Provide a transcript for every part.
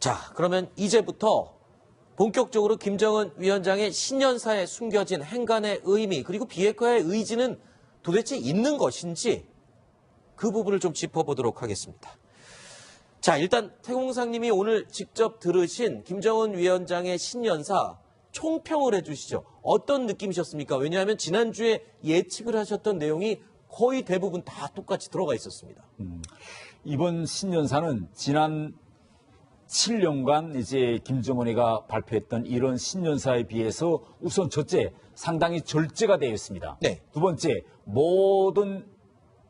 자, 그러면 이제부터 본격적으로 김정은 위원장의 신년사에 숨겨진 행간의 의미 그리고 비핵화의 의지는 도대체 있는 것인지 그 부분을 좀 짚어보도록 하겠습니다. 자, 일단 태공상님이 오늘 직접 들으신 김정은 위원장의 신년사 총평을 해주시죠. 어떤 느낌이셨습니까? 왜냐하면 지난주에 예측을 하셨던 내용이 거의 대부분 다 똑같이 들어가 있었습니다. 이번 신년사는 지난 7년간 이제 김정은이가 발표했던 이런 신년사에 비해서 우선 첫째, 상당히 절제가 되어 있습니다. 네. 두 번째, 모든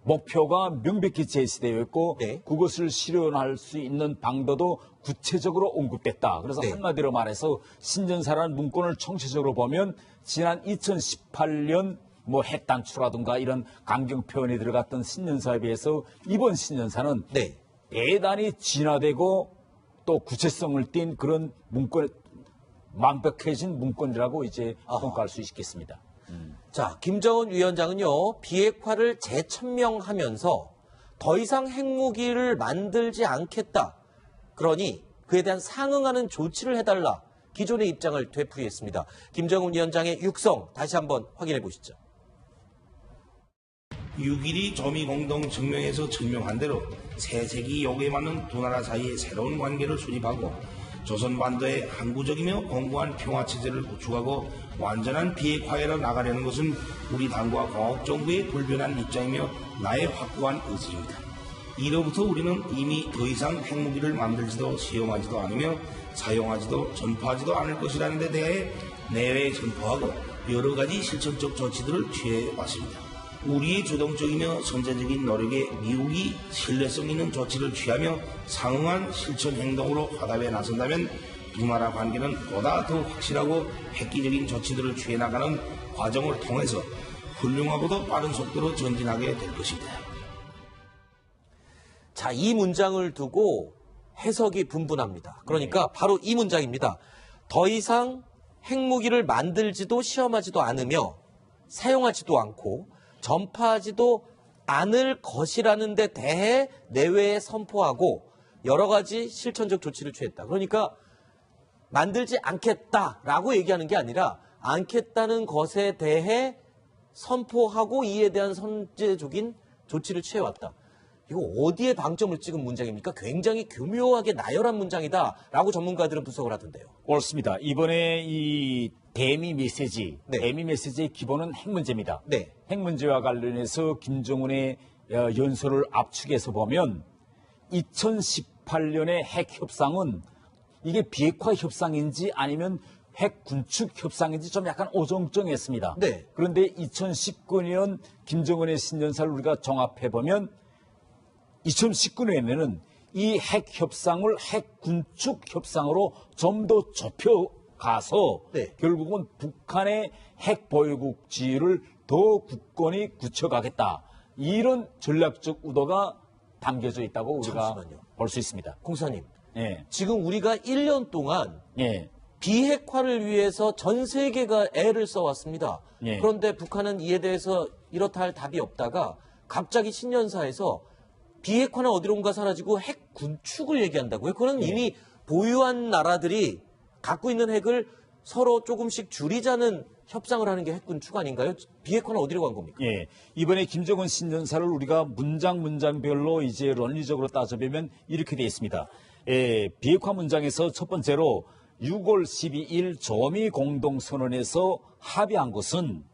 목표가 명백히 제시되어 있고 네. 그것을 실현할 수 있는 방도도 구체적으로 언급됐다. 그래서 네. 한마디로 말해서 신년사라는 문건을 총체적으로 보면 지난 2018년 핵 단추라든가 이런 강경 표현이 들어갔던 신년사에 비해서 이번 신년사는 네. 대단히 진화되고 또 구체성을 띈 그런 문건, 완벽해진 문건이라고 이제 평가할 수 있겠습니다. 자, 김정은 위원장은요, 비핵화를 재천명하면서 더 이상 핵무기를 만들지 않겠다. 그러니 그에 대한 상응하는 조치를 해달라. 기존의 입장을 되풀이했습니다. 김정은 위원장의 육성 다시 한번 확인해 보시죠. 6.12 조미공동 증명에서 증명한 대로 세세기 요구에 맞는 두 나라 사이의 새로운 관계를 수립하고 조선반도의 항구적이며 공고한 평화체제를 구축하고 완전한 비핵화해로 나가려는 것은 우리 당과 공화국정부의 불변한 입장이며 나의 확고한 의지입니다. 이로부터 우리는 이미 더 이상 핵무기를 만들지도 시험하지도 않으며 사용하지도 전파하지도 않을 것이라는 데 대해 내외에 선포하고 여러 가지 실천적 조치들을 취해왔습니다. 우리의 주동적이며 선제적인 노력에 미국이 신뢰성 있는 조치를 취하며 상응한 실천 행동으로 화답에 나선다면 두 나라 관계는 보다 더 확실하고 획기적인 조치들을 취해 나가는 과정을 통해서 훌륭하고도 빠른 속도로 전진하게 될 것입니다. 자, 이 문장을 두고 해석이 분분합니다. 그러니까 바로 이 문장입니다. 더 이상 핵무기를 만들지도 시험하지도 않으며 사용하지도 않고 전파하지도 않을 것이라는 데 대해 내외에 선포하고 여러 가지 실천적 조치를 취했다. 그러니까 만들지 않겠다라고 얘기하는 게 아니라 않겠다는 것에 대해 선포하고 이에 대한 선제적인 조치를 취해왔다. 이거 어디에 방점을 찍은 문장입니까? 굉장히 교묘하게 나열한 문장이다라고 전문가들은 분석을 하던데요. 옳습니다. 이번에 이 대미 메시지, 네. 대미 메시지의 기본은 핵 문제입니다. 네. 핵 문제와 관련해서 김정은의 연설을 압축해서 보면 2018년의 핵 협상은 이게 비핵화 협상인지 아니면 핵 군축 협상인지 좀 약간 어정쩡했습니다. 네. 그런데 2019년 김정은의 신년사를 우리가 종합해보면 2019년에는 이 핵 협상을 핵 군축 협상으로 좀 더 좁혀가서 네. 결국은 북한의 핵 보유국 지위를 더 굳건히 굳혀가겠다. 이런 전략적 의도가 담겨져 있다고 우리가 잠시만요. 볼 수 있습니다. 공사님, 예, 지금 우리가 1년 동안 예, 비핵화를 위해서 전 세계가 애를 써왔습니다. 예. 그런데 북한은 이에 대해서 이렇다 할 답이 없다가 갑자기 신년사에서 비핵화는 어디론가 사라지고 핵 군축을 얘기한다고요? 그건 이미 보유한 나라들이 갖고 있는 핵을 서로 조금씩 줄이자는 협상을 하는 게 핵 군축 아닌가요? 비핵화는 어디로 간 겁니까? 예. 이번에 김정은 신년사를 우리가 문장별로 이제論理적으로 따져보면 이렇게 되어 있습니다. 비핵화 문장에서 첫 번째로 6월 12일 조미 공동선언에서 합의한 것은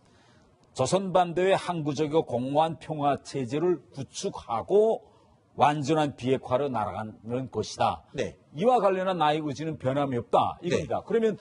조선반도의 항구적이고 공고한 평화체제를 구축하고 완전한 비핵화로 날아가는 것이다. 네. 이와 관련한 나의 의지는 변함이 없다. 이겁니다. 그러면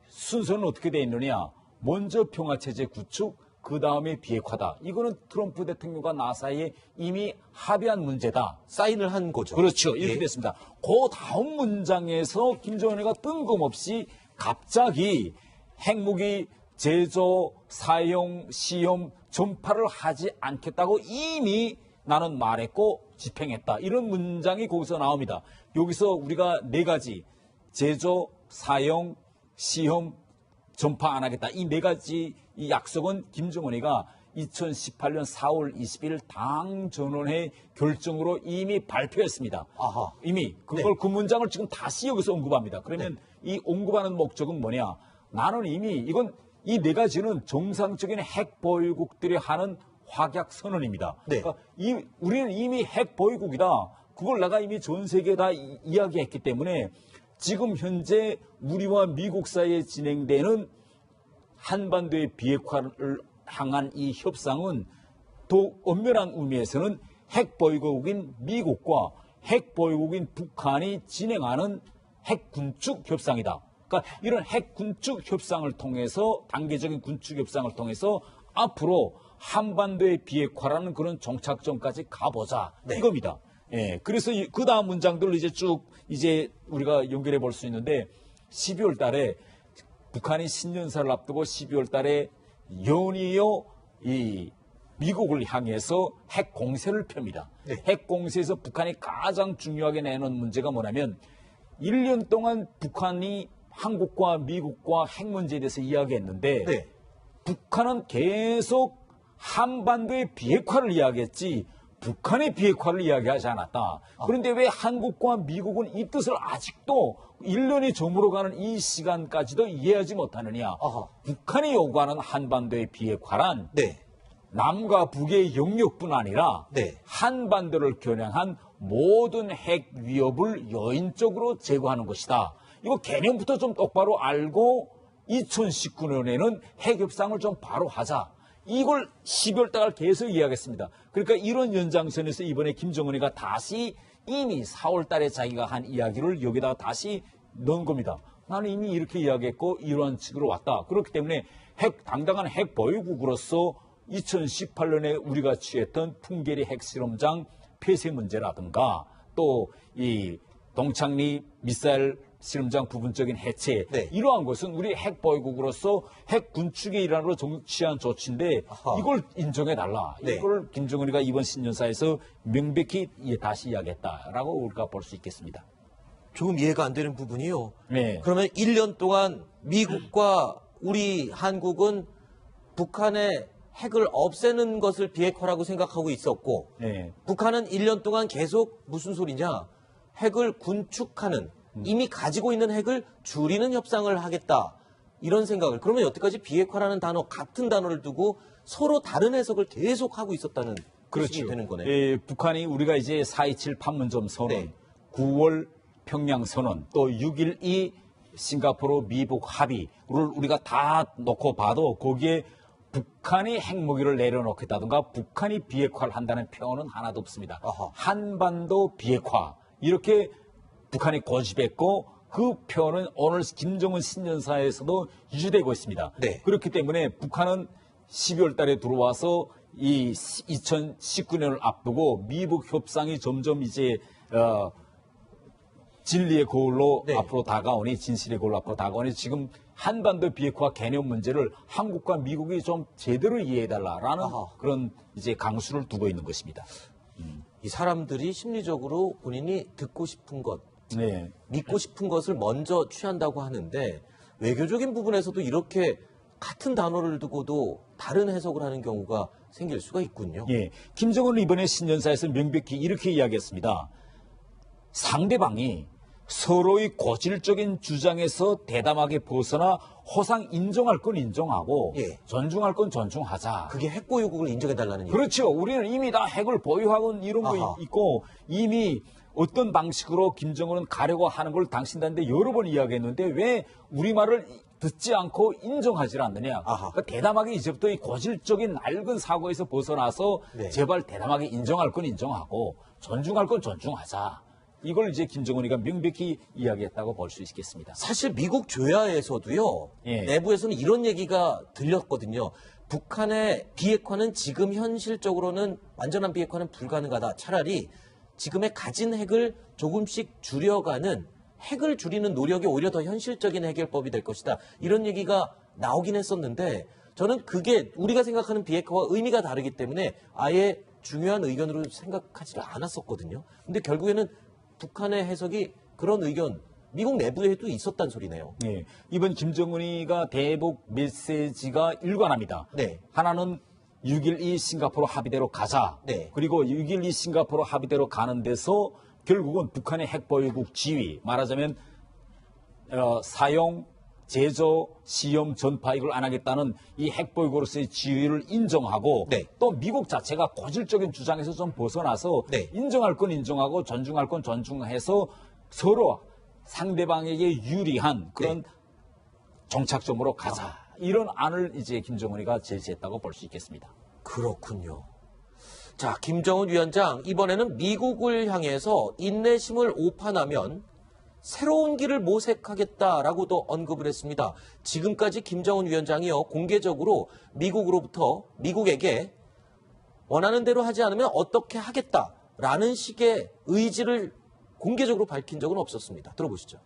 순서는 어떻게 되어 있느냐. 먼저 평화체제 구축, 그 다음에 비핵화다. 이거는 트럼프 대통령과 나사에 이미 합의한 문제다. 사인을 한 거죠. 그렇죠. 이렇게 예. 됐습니다. 그 다음 문장에서 김정은이가 뜬금없이 갑자기 핵무기 제조, 사용, 시험, 전파를 하지 않겠다고 이미 나는 말했고 집행했다. 이런 문장이 거기서 나옵니다. 여기서 우리가 네 가지 제조, 사용, 시험, 전파 안 하겠다. 이 네 가지 이 약속은 김정은이가 2018년 4월 20일 당 전원회 결정으로 이미 발표했습니다. 아하. 이미 그걸 그 문장을 지금 다시 여기서 언급합니다. 그러면 이 언급하는 목적은 뭐냐? 나는 이미 이건 이 네 가지는 정상적인 핵 보유국들이 하는 확약 선언입니다. 네. 그러니까 우리는 이미 핵 보유국이다. 그걸 내가 이미 전 세계에 다 이야기했기 때문에 지금 현재 우리와 미국 사이에 진행되는 한반도의 비핵화를 향한 이 협상은 더 엄밀한 의미에서는 핵 보유국인 미국과 핵 보유국인 북한이 진행하는 핵 군축 협상이다. 그러니까 이런 핵 군축 협상을 통해서 단계적인 군축 협상을 통해서 앞으로 한반도의 비핵화라는 그런 정착점까지 가보자 이겁니다. 예, 그래서 그 다음 문장들을 이제 쭉 이제 우리가 연결해 볼 수 있는데 12월 달에 북한이 신년사를 앞두고 12월 달에 연이어 이 미국을 향해서 핵 공세를 펴니다. 핵 공세에서 북한이 가장 중요하게 내놓은 문제가 뭐냐면 1년 동안 북한이 한국과 미국과 핵 문제에 대해서 이야기했는데 북한은 계속 한반도의 비핵화를 이야기했지 북한의 비핵화를 이야기하지 않았다. 그런데 왜 한국과 미국은 이 뜻을 아직도 1년이 저물어가는 이 시간까지도 이해하지 못하느냐. 북한이 요구하는 한반도의 비핵화란 남과 북의 영역뿐 아니라 한반도를 겨냥한 모든 핵 위협을 여인적으로 제거하는 것이다. 이거 개념부터 좀 똑바로 알고 2019년에는 핵 협상을 좀 바로 하자. 이걸 12월 달 계속 이야기했습니다. 그러니까 이런 연장선에서 이번에 김정은이가 다시 이미 4월 달에 자기가 한 이야기를 여기다가 다시 넣은 겁니다. 나는 이미 이렇게 이야기했고 이러한 측으로 왔다. 그렇기 때문에 당당한 핵 보유국으로서 2018년에 우리가 취했던 풍계리 핵실험장 폐쇄 문제라든가 또 이 동창리 미사일 실험장 부분적인 해체 이러한 것은 우리 핵 보유국으로서 핵 군축의 일환으로 취한 조치인데 이걸 인정해달라. 이걸 김정은이가 이번 신년사에서 명백히 다시 이야기했다라고 우리가 볼 수 있겠습니다. 조금 이해가 안 되는 부분이요. 네. 그러면 1년 동안 미국과 우리 한국은 북한의 핵을 없애는 것을 비핵화라고 생각하고 있었고 북한은 1년 동안 계속 무슨 소리냐. 핵을 군축하는 이미 가지고 있는 핵을 줄이는 협상을 하겠다. 이런 생각을. 그러면 여태까지 비핵화라는 단어, 같은 단어를 두고 서로 다른 해석을 계속 하고 있었다는 뜻이 되는 거네요. 예, 북한이 우리가 이제 4.27 판문점 선언, 9월 평양 선언, 또 6.12 싱가포르 미북 합의를 우리가 다 놓고 봐도 거기에 북한이 핵무기를 내려놓겠다든가 북한이 비핵화를 한다는 표현은 하나도 없습니다. 한반도 비핵화. 이렇게 북한이 고집했고 그 표현은 오늘 김정은 신년사에서도 유지되고 있습니다. 그렇기 때문에 북한은 12월 달에 들어와서 이 2019년을 앞두고 미북 협상이 점점 이제 진리의 거울로 앞으로 다가오니 진실의 거울로 앞으로 다가오니 지금 한반도 비핵화 개념 문제를 한국과 미국이 좀 제대로 이해해달라라는 그런 이제 강수를 두고 있는 것입니다. 이 사람들이 심리적으로 본인이 듣고 싶은 것, 믿고 싶은 것을 먼저 취한다고 하는데 외교적인 부분에서도 이렇게 같은 단어를 두고도 다른 해석을 하는 경우가 생길 수가 있군요. 김정은은 이번에 신년사에서 명백히 이렇게 이야기했습니다. 상대방이 서로의 고질적인 주장에서 대담하게 벗어나 호상 인정할 건 인정하고 존중할 건 존중하자. 그게 핵 보유국을 인정해달라는 얘기죠. 그렇죠. 우리는 이미 다 핵을 보유하고 이런 거 있고 이미 어떤 방식으로 김정은은 가려고 하는 걸 당신들한테 여러 번 이야기했는데 왜 우리 말을 듣지 않고 인정하지 않느냐. 그러니까 대담하게 이제부터 이 고질적인 낡은 사고에서 벗어나서 제발 대담하게 인정할 건 인정하고 존중할 건 존중하자. 이걸 이제 김정은이가 명백히 이야기했다고 볼 수 있겠습니다. 사실 미국 조야에서도요. 내부에서는 이런 얘기가 들렸거든요. 북한의 비핵화는 지금 현실적으로는 완전한 비핵화는 불가능하다. 차라리 지금의 가진 핵을 조금씩 줄여가는 핵을 줄이는 노력이 오히려 더 현실적인 해결법이 될 것이다. 이런 얘기가 나오긴 했었는데 저는 그게 우리가 생각하는 비핵화와 의미가 다르기 때문에 아예 중요한 의견으로 생각하지 않았었거든요. 근데 결국에는 북한의 해석이 그런 의견, 미국 내부에도 있었단 소리네요. 이번 김정은이가 대북 메시지가 일관합니다. 하나는 6.12 싱가포르 합의대로 가자. 네. 그리고 6.12 싱가포르 합의대로 가는 데서 결국은 북한의 핵보유국 지위, 말하자면 사용, 제조, 시험, 전파 이걸 안 하겠다는 이 핵보유국으로서의 지위를 인정하고 네. 또 미국 자체가 고질적인 주장에서 좀 벗어나서 네. 인정할 건 인정하고 존중할 건 존중해서 서로 상대방에게 유리한 그런 정착점으로 가자. 이런 안을 이제 김정은이가 제시했다고 볼 수 있겠습니다. 그렇군요. 자, 김정은 위원장 이번에는 미국을 향해서 인내심을 오판하면 새로운 길을 모색하겠다라고도 언급을 했습니다. 지금까지 김정은 위원장이요 공개적으로 미국에게 원하는 대로 하지 않으면 어떻게 하겠다라는 식의 의지를 공개적으로 밝힌 적은 없었습니다. 들어보시죠.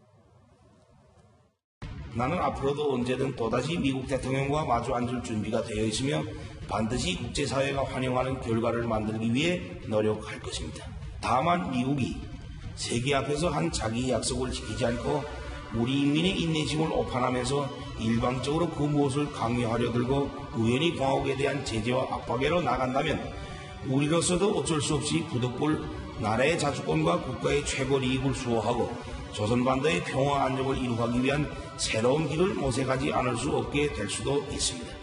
나는 앞으로도 언제든 또다시 미국 대통령과 마주 앉을 준비가 되어 있으며 반드시 국제사회가 환영하는 결과를 만들기 위해 노력할 것입니다. 다만 미국이 세계 앞에서 한 자기 약속을 지키지 않고 우리 인민의 인내심을 오판하면서 일방적으로 그 무엇을 강요하려 들고 우연히 공화국에 대한 제재와 압박으로 나간다면 우리로서도 어쩔 수 없이 부득불 나라의 자주권과 국가의 최고 이익을 수호하고 조선반도의 평화 안정을 이루기 위한 새로운 길을 모색하지 않을 수 없게 될 수도 있습니다.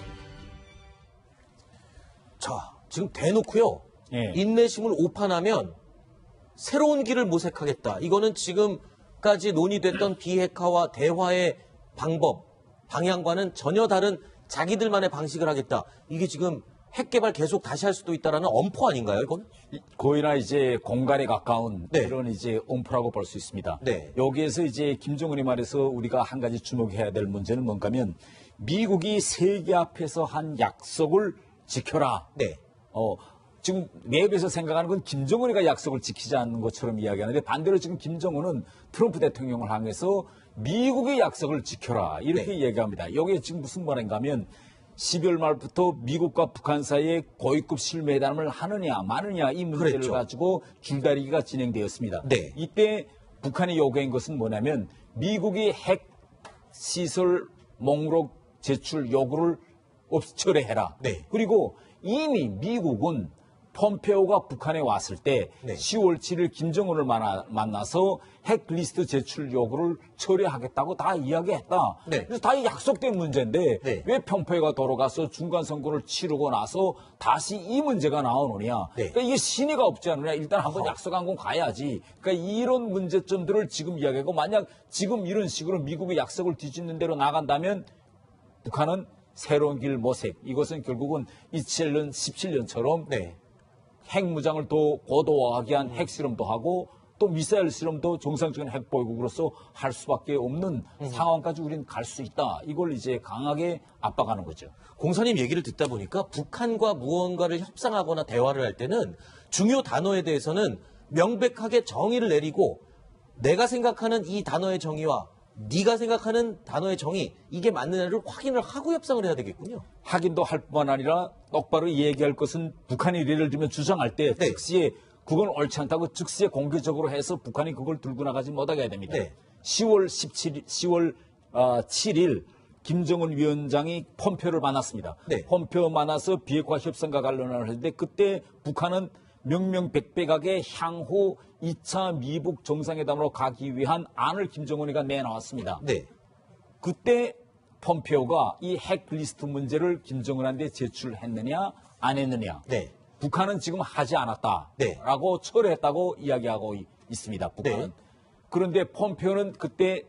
자, 지금 대놓고요. 예. 인내심을 오판하면 새로운 길을 모색하겠다. 이거는 지금까지 논의됐던 비핵화와 대화의 방법, 방향과는 전혀 다른 자기들만의 방식을 하겠다. 이게 지금 핵 개발 계속 다시 할 수도 있다라는 엄포 아닌가요, 이건? 거의나 이제 공간에 가까운 네. 그런 이제 엄포라고 볼 수 있습니다. 네. 여기에서 이제 김정은이 말해서 우리가 한 가지 주목해야 될 문제는 뭔가면 미국이 세계 앞에서 한 약속을 지켜라. 네. 지금 내부에서 생각하는 건 김정은이가 약속을 지키지 않는 것처럼 이야기하는데 반대로 지금 김정은은 트럼프 대통령을 향해서 미국의 약속을 지켜라. 이렇게 네. 얘기합니다. 여기에 지금 무슨 말인가 하면 12월 말부터 미국과 북한 사이에 고위급 실무회담을 하느냐 마느냐 이 문제를 그랬죠. 가지고 줄다리기가 진행되었습니다. 네. 이때 북한이 요구한 것은 뭐냐면 미국이 핵 시설 목록 제출 요구를 철회해라. 네. 그리고 이미 미국은 폼페오가 북한에 왔을 때 네. 10월 7일 김정은을 만나서 핵 리스트 제출 요구를 처리하겠다고 다 이야기했다. 네. 그래서 다 약속된 문제인데 네. 왜 폼페오가 돌아가서 중간 선거를 치르고 나서 다시 이 문제가 나오느냐. 네. 그러니까 이게 신의가 없지 않느냐. 일단 한번 약속한 건 가야지. 그러니까 이런 문제점들을 지금 이야기하고 만약 지금 이런 식으로 미국의 약속을 뒤집는 대로 나간다면 북한은 새로운 길 모색. 이것은 결국은 2007년, 17년처럼 네. 핵무장을 더 고도화하게 한 핵실험도 하고 또 미사일 실험도 정상적인 핵보유국으로서 할 수밖에 없는 상황까지 우리는 갈 수 있다. 이걸 이제 강하게 압박하는 거죠. 공사님 얘기를 듣다 보니까 북한과 무언가를 협상하거나 대화를 할 때는 중요 단어에 대해서는 명백하게 정의를 내리고 내가 생각하는 이 단어의 정의와 네가 생각하는 단어의 정의 이게 맞느냐를 확인을 하고 협상을 해야 되겠군요. 확인도 할 뿐만 아니라 똑바로 얘기할 것은 북한이 예를 들면 주장할 때 네. 즉시에 그건 옳지 않다고 즉시에 공개적으로 해서 북한이 그걸 들고 나가지 못하게 해야 됩니다. 네. 10월 7일 김정은 위원장이 폼페오를 만났습니다. 네. 폼페오 만나서 비핵화 협상과 관련을 했는데 그때 북한은 명명백백하게 향후 2차 미북 정상회담으로 가기 위한 안을 김정은이가 내놓았습니다. 네. 그때 폼페오가 이 핵 리스트 문제를 김정은한테 제출했느냐 안 했느냐. 네. 북한은 지금 하지 않았다라고 네. 철회했다고 이야기하고 있습니다. 북한은. 네. 그런데 폼페오는 그때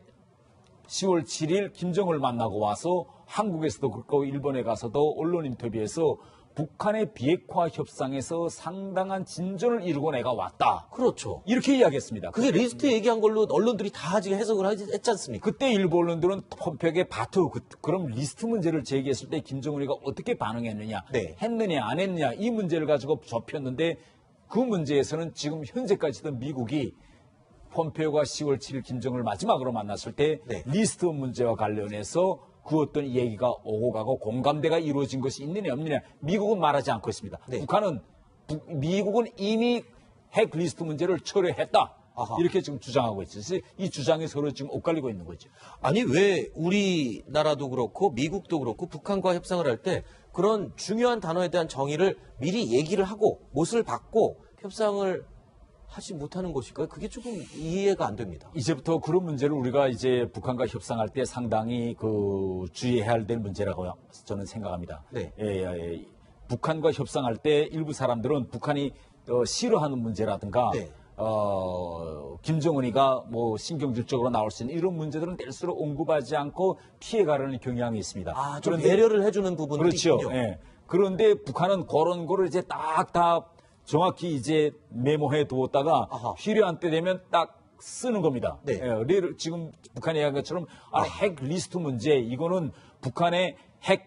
10월 7일 김정은을 만나고 와서 한국에서도 그렇고 일본에 가서도 언론 인터뷰에서 북한의 비핵화 협상에서 상당한 진전을 이루고 내가 왔다. 그렇죠. 이렇게 이야기했습니다. 그게 리스트 얘기한 걸로 언론들이 다 지금 해석을 했지 않습니까? 그때 일부 언론들은 폼페오에게 그럼 리스트 문제를 제기했을 때 김정은이가 어떻게 반응했느냐, 네. 했느냐 안 했느냐 이 문제를 가지고 좁혔는데 그 문제에서는 지금 현재까지도 미국이 폼페오가 10월 7일 김정은을 마지막으로 만났을 때 네. 리스트 문제와 관련해서 그 어떤 얘기가 오고 가고 공감대가 이루어진 것이 있느냐 없느냐 미국은 말하지 않고 있습니다. 네. 미국은 이미 핵 리스트 문제를 철회했다. 아하. 이렇게 지금 주장하고 있어요. 그래서 이 주장이 서로 지금 엇갈리고 있는 거죠. 아니 왜 우리나라도 그렇고 미국도 그렇고 북한과 협상을 할 때 그런 중요한 단어에 대한 정의를 미리 얘기를 하고 못을 받고 협상을 하지 못하는 것일까요? 그게 조금 이해가 안 됩니다. 이제부터 그런 문제를 우리가 이제 북한과 협상할 때 상당히 주의해야 될 문제라고 저는 생각합니다. 네. 북한과 협상할 때 일부 사람들은 북한이 싫어하는 문제라든가 네. 김정은이가 뭐 신경질적으로 나올 수 있는 이런 문제들은 될수록 언급하지 않고 피해가려는 경향이 있습니다. 좀 배려를 해주는 부분도 그렇죠. 있군요. 예. 그런데 북한은 그런 거를 이제 딱 다 정확히 이제 메모해 두었다가 아하. 필요한 때 되면 딱 쓰는 겁니다. 네. 지금 북한이 이야기한 것처럼 핵 리스트 문제 이거는 북한의 핵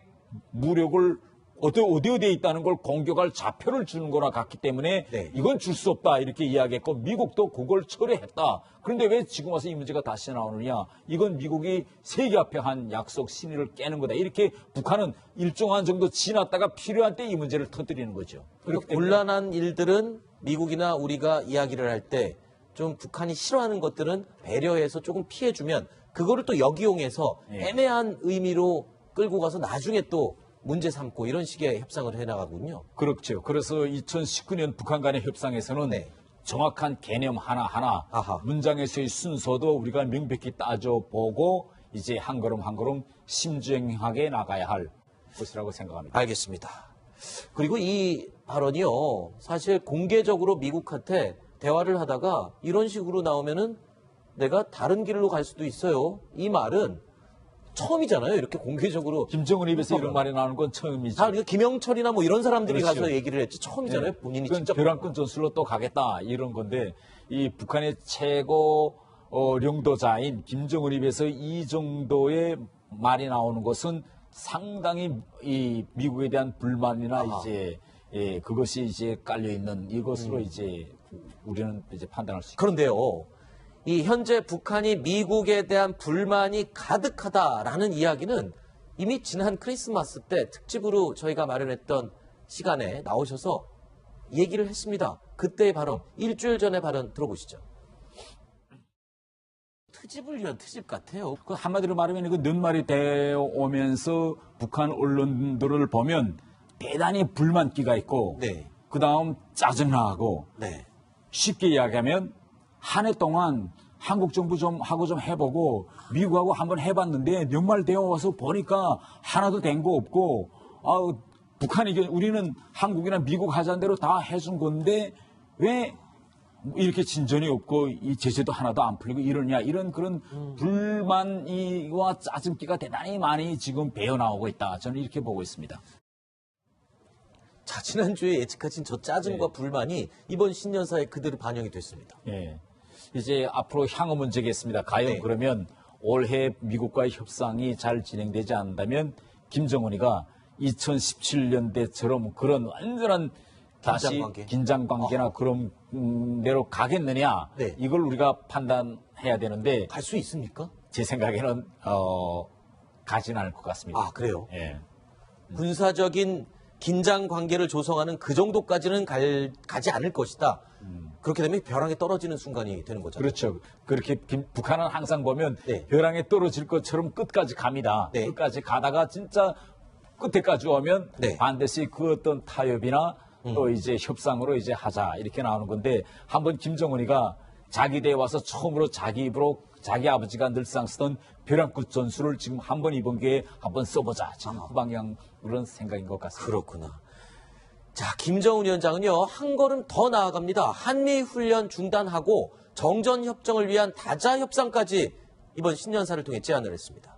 무력을 어디에 있다는 걸 공격할 좌표를 주는 거나 같기 때문에 네. 이건 줄 수 없다 이렇게 이야기했고 미국도 그걸 철회했다. 그런데 왜 지금 와서 이 문제가 다시 나오느냐. 이건 미국이 세계 앞에 한 약속 신의를 깨는 거다. 이렇게 북한은 일정한 정도 지났다가 필요한 때 이 문제를 터뜨리는 거죠. 그러니까 곤란한 일들은 미국이나 우리가 이야기를 할 때 좀 북한이 싫어하는 것들은 배려해서 조금 피해주면 그거를 또 역이용해서 애매한 의미로 끌고 가서 나중에 또 문제 삼고 이런 식의 협상을 해나가군요. 그렇죠. 그래서 2019년 북한 간의 협상에서는 네. 정확한 개념 하나하나 아하. 문장에서의 순서도 우리가 명백히 따져보고 이제 한 걸음 한 걸음 심중하게 나가야 할 것이라고 생각합니다. 알겠습니다. 그리고 이 발언이요. 사실 공개적으로 미국한테 대화를 하다가 이런 식으로 나오면은 내가 다른 길로 갈 수도 있어요. 이 말은 처음이잖아요. 이렇게 공개적으로. 김정은 입에서 이런 말이 나오는 건 처음이죠. 다 김영철이나 뭐 이런 사람들이 그렇죠. 가서 얘기를 했지. 처음이잖아요. 본인이 그건 직접. 벼랑끝 전술로 또 가겠다 이런 건데 이 북한의 최고領導자인 김정은 입에서 이 정도의 말이 나오는 것은 상당히 이 미국에 대한 불만이나 이제 그것이 이제 깔려 있는 이것으로 이제 우리는 이제 판단할 수 있습니다. 그런데요. 이 현재 북한이 미국에 대한 불만이 가득하다라는 이야기는 이미 지난 크리스마스 때 특집으로 저희가 마련했던 시간에 나오셔서 얘기를 했습니다. 그때의 발언, 일주일 전의 발언 들어보시죠. 트집을 위한 트집 같아요. 그 한마디로 말하면 그 넌말이 되어 오면서 북한 언론들을 보면 대단히 불만기가 있고 네. 그 다음 짜증나고 네. 쉽게 이야기하면 한 해 동안 한국 정부 좀 하고 좀 해보고 미국하고 한번 해봤는데 연말되어 와서 보니까 하나도 된 거 없고 북한이 우리는 한국이나 미국 하자는 대로 다 해준 건데 왜 이렇게 진전이 없고 이 제재도 하나도 안 풀리고 이러냐 이런 그런 불만이와 짜증기가 대단히 많이 지금 배어나오고 있다. 저는 이렇게 보고 있습니다. 자, 지난주에 예측하신 저 짜증과 불만이 이번 신년사에 그대로 반영이 됐습니다. 예. 이제 앞으로 향후 문제겠습니다. 과연 네. 그러면 올해 미국과의 협상이 잘 진행되지 않는다면 김정은이가 2017년대처럼 그런 완전한 다시 긴장관계? 긴장관계나 그런 대로 가겠느냐 네. 이걸 우리가 판단해야 되는데 갈 수 있습니까? 제 생각에는 가진 않을 것 같습니다. 아, 그래요? 예. 군사적인 긴장 관계를 조성하는 그 정도까지는 가지 않을 것이다. 그렇게 되면 벼랑에 떨어지는 순간이 되는 거죠. 그렇죠. 그렇게 북한은 항상 보면 네. 벼랑에 떨어질 것처럼 끝까지 갑니다. 네. 끝까지 가다가 진짜 끝에까지 오면 네. 반드시 그 어떤 타협이나 또 이제 협상으로 이제 하자 이렇게 나오는 건데 한번 김정은이가 자기 대에 와서 처음으로 자기 입으로 자기 아버지가 늘상 쓰던 벼랑끝 전술을 지금 한번 이번 기회에 한번 써보자. 지금 그 방향 그런 생각인 것 같습니다. 그렇구나. 자, 김정은 위원장은요, 한 걸음 더 나아갑니다. 한미 훈련 중단하고 정전 협정을 위한 다자 협상까지 이번 신년사를 통해 제안을 했습니다.